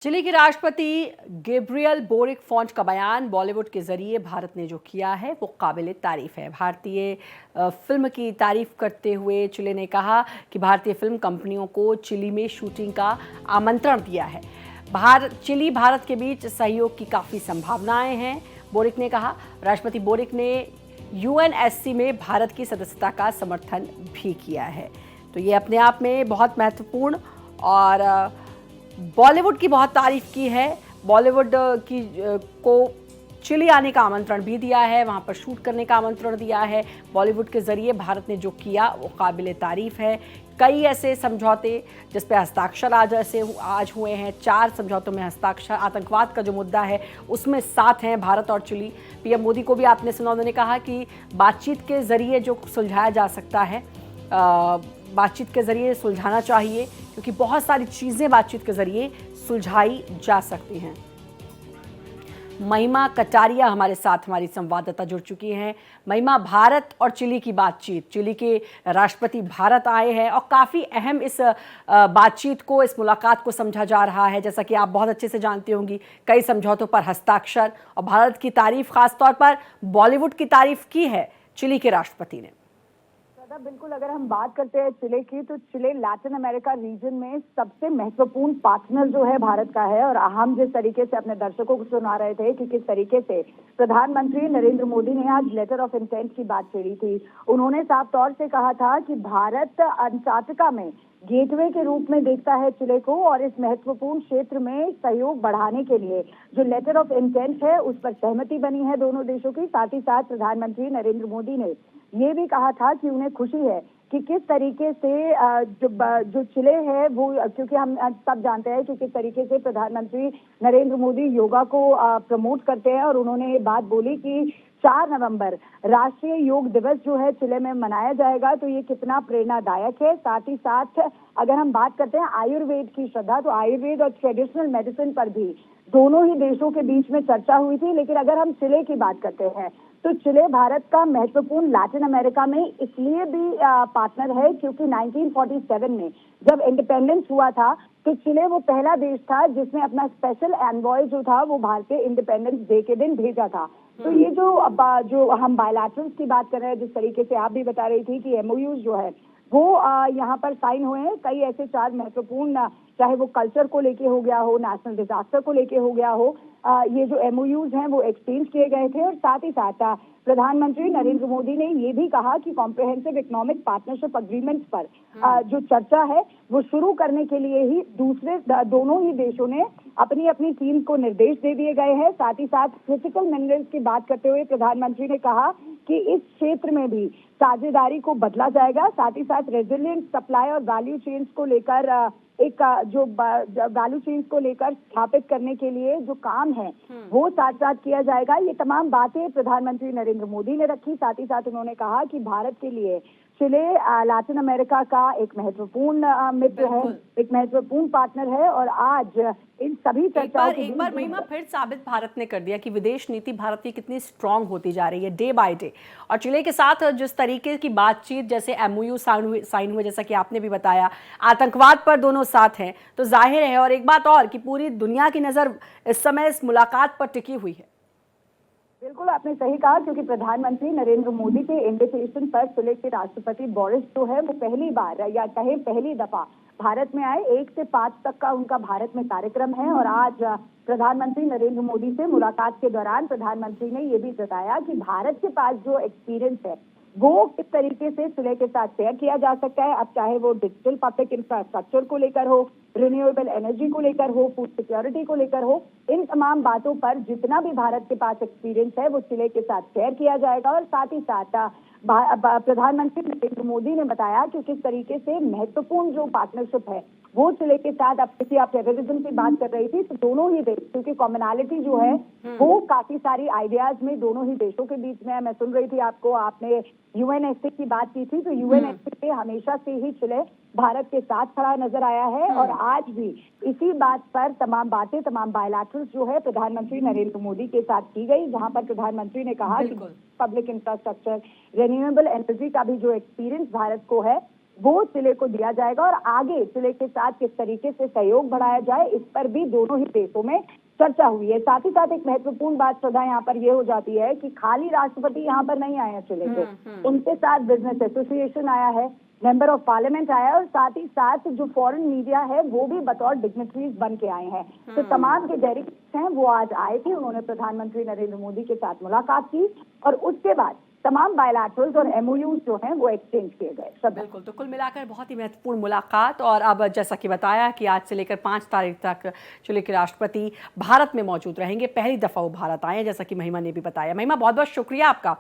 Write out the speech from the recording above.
Chilli के राष्ट्रपति Gabriel boric font का बयान बॉलीवुड के जरिए भारत ने जो किया है वो काबिल तारीफ है। भारतीय फिल्म की तारीफ करते हुए चिली ने कहा कि भारतीय फिल्म कंपनियों को चिली में शूटिंग का आमंत्रण दिया है। चिली भारत के बीच सहयोग की काफ़ी संभावनाएं हैं, बोरिक ने कहा। राष्ट्रपति बोरिक ने यूएनएससी में भारत की सदस्यता का समर्थन भी किया है। तो ये अपने आप में बहुत महत्वपूर्ण और बॉलीवुड की बहुत तारीफ की है। बॉलीवुड को चिली आने का आमंत्रण भी दिया है, वहाँ पर शूट करने का आमंत्रण दिया है। बॉलीवुड के ज़रिए भारत ने जो किया वो काबिल तारीफ है। कई ऐसे समझौते जिस पे हस्ताक्षर आज हुए हैं, 4 समझौतों में हस्ताक्षर। आतंकवाद का जो मुद्दा है उसमें साथ हैं भारत और चिली। पीएम मोदी को भी आपने सुना, उन्होंने कहा कि बातचीत के ज़रिए जो सुलझाया जा सकता है बातचीत के ज़रिए सुलझाना चाहिए, क्योंकि बहुत सारी चीज़ें बातचीत के ज़रिए सुलझाई जा सकती हैं। महिमा कटारिया हमारे साथ हमारी संवाददाता जुड़ चुकी हैं। महिमा, भारत और चिली की बातचीत, चिली के राष्ट्रपति भारत आए हैं और काफ़ी अहम इस बातचीत को, इस मुलाकात को समझा जा रहा है। जैसा कि आप बहुत अच्छे से जानती होंगी, कई समझौतों पर हस्ताक्षर और भारत की तारीफ, खासतौर पर बॉलीवुड की तारीफ की है चिली के राष्ट्रपति ने। बिल्कुल, अगर हम बात करते हैं चिले की, तो चिले लैटिन अमेरिका रीजन में सबसे महत्वपूर्ण पार्टनर जो है भारत का है। और हम जिस तरीके से अपने दर्शकों को सुना रहे थे कि किस तरीके से प्रधानमंत्री नरेंद्र मोदी ने आज लेटर ऑफ इंटेंट की बात छेड़ी थी। उन्होंने साफ तौर से कहा था कि भारत अंटार्कटिका में गेटवे के रूप में देखता है चिले को, और इस महत्वपूर्ण क्षेत्र में सहयोग बढ़ाने के लिए जो लेटर ऑफ इंटेंट है उस पर सहमति बनी है दोनों देशों की। साथ ही साथ प्रधानमंत्री नरेंद्र मोदी ने ये भी कहा था कि उन्हें खुशी है कि किस तरीके से जो चिले है वो, क्योंकि हम सब जानते हैं कि किस तरीके से प्रधानमंत्री नरेंद्र मोदी योगा को प्रमोट करते हैं। और उन्होंने ये बात बोली कि 4 नवंबर राष्ट्रीय योग दिवस जो है चिले में मनाया जाएगा, तो ये कितना प्रेरणादायक है। साथ ही साथ अगर हम बात करते हैं आयुर्वेद की श्रद्धा, तो आयुर्वेद और ट्रेडिशनल मेडिसिन पर भी दोनों ही देशों के बीच में चर्चा हुई थी। लेकिन अगर हम चिले की बात करते हैं तो चिले भारत का महत्वपूर्ण लैटिन अमेरिका में इसलिए भी पार्टनर है क्योंकि 1947 में जब इंडिपेंडेंस हुआ था तो चिले वो पहला देश था जिसने अपना स्पेशल एनवॉय जो था वो भारतीय इंडिपेंडेंस डे के दिन भेजा था। तो ये जो हम बायलैटरल्स की बात कर रहे हैं, जिस तरीके से आप भी बता रही थी कि एमओयूज जो है वो यहाँ पर साइन हुए हैं। कई ऐसे 4 महत्वपूर्ण, चाहे वो कल्चर को लेके हो गया हो, नेशनल डिजास्टर को लेके हो गया हो, ये जो एमओयूज हैं वो एक्सचेंज किए गए थे। और साथ ही साथ प्रधानमंत्री नरेंद्र मोदी ने ये भी कहा कि कॉम्प्रिहेंसिव इकोनॉमिक पार्टनरशिप अग्रीमेंट्स पर जो चर्चा है वो शुरू करने के लिए ही दोनों ही देशों ने अपनी अपनी टीम को निर्देश दे दिए गए हैं। साथ ही साथ क्रिटिकल मिनरल्स की बात करते हुए प्रधानमंत्री ने कहा कि इस क्षेत्र में भी साझेदारी को बदला जाएगा। साथ ही साथ रेजिलिएंट सप्लाई और वैल्यू चेन्स को लेकर एक जो वैल्यू चेन्स को लेकर स्थापित करने के लिए जो काम है वो साथ साथ किया जाएगा। ये तमाम बातें प्रधानमंत्री नरेंद्र मोदी ने रखी। साथ ही साथ उन्होंने कहा कि भारत के लिए चिले लैटिन अमेरिका का एक महत्वपूर्ण मित्र है, एक महत्वपूर्ण पार्टनर है। और आज इन सभी चर्चाओं एक बार महिमा फिर साबित भारत ने कर दिया कि विदेश नीति भारत की कितनी स्ट्रांग होती जा रही है डे बाय डे। और चिले के साथ जिस तरीके की बातचीत, जैसे एमओयू साइन हुए, जैसा कि आपने भी बताया, आतंकवाद पर दोनों साथ हैं, तो जाहिर है। और एक बात और कि पूरी दुनिया की नज़र इस समय इस मुलाकात पर टिकी हुई है। बिल्कुल, आपने सही कहा, क्योंकि प्रधानमंत्री नरेंद्र मोदी के इन्विटेशन पर चिले के राष्ट्रपति बोरिस जो है वो पहली बार या कहे पहली दफा भारत में आए। 1 से 5 तक का उनका भारत में कार्यक्रम है। और आज प्रधानमंत्री नरेंद्र मोदी से मुलाकात के दौरान प्रधानमंत्री ने ये भी बताया कि भारत के पास जो एक्सपीरियंस है वो किस तरीके से चिले के साथ शेयर किया जा सकता है। अब चाहे वो डिजिटल पब्लिक इंफ्रास्ट्रक्चर को लेकर हो, रिन्यूएबल एनर्जी को लेकर हो, फूड सिक्योरिटी को लेकर हो, इन तमाम बातों पर जितना भी भारत के पास एक्सपीरियंस है वो चिले के साथ शेयर किया जाएगा। और साथ ही साथ प्रधानमंत्री नरेंद्र मोदी ने बताया कि किस तरीके से महत्वपूर्ण जो पार्टनरशिप है वो चिले के साथ, अब किसी आप टेररिज्म की बात कर रही थी, तो दोनों ही देश, क्योंकि कॉमनैलिटी जो है वो काफी सारी आइडियाज में दोनों ही देशों के बीच में है। मैं सुन रही थी आपने यूएनएससी की बात की थी, तो यूएनएससी के हमेशा से ही चिले भारत के साथ खड़ा नजर आया है। और आज भी इसी बात पर तमाम बातें, तमाम बायलैटरल्स जो है प्रधानमंत्री नरेंद्र मोदी के साथ की गई, जहां पर प्रधानमंत्री ने कहा कि पब्लिक इंफ्रास्ट्रक्चर, रिन्यूएबल एनर्जी का भी जो एक्सपीरियंस भारत को है वो चिले को दिया जाएगा और आगे चिले के साथ किस तरीके से सहयोग बढ़ाया जाए इस पर भी दोनों ही देशों में चर्चा हुई है। साथ ही साथ एक महत्वपूर्ण बात श्रद्धा यहाँ पर ये हो जाती है कि खाली राष्ट्रपति यहाँ पर नहीं आए हैं चिले के, उनके साथ बिजनेस एसोसिएशन आया है, मेंबर ऑफ पार्लियामेंट आया है और साथ ही साथ जो फॉरेन मीडिया है वो भी बतौर डिग्निटरीज बन के आए हैं। तो तमाम के डेलीगेट्स हैं वो आज आए थे, उन्होंने प्रधानमंत्री नरेंद्र मोदी के साथ मुलाकात की और उसके बाद तमाम बायलैटरल्स और एमओयूज जो हैं वो एक्सचेंज किए गए। सब बिल्कुल, तो कुल मिलाकर बहुत ही महत्वपूर्ण मुलाकात। और अब जैसा कि बताया कि आज से लेकर 5 तारीख तक चिली के राष्ट्रपति भारत में मौजूद रहेंगे। पहली दफ़ा वो भारत आए हैं, जैसा कि महिमा ने भी बताया। महिमा, बहुत बहुत शुक्रिया आपका।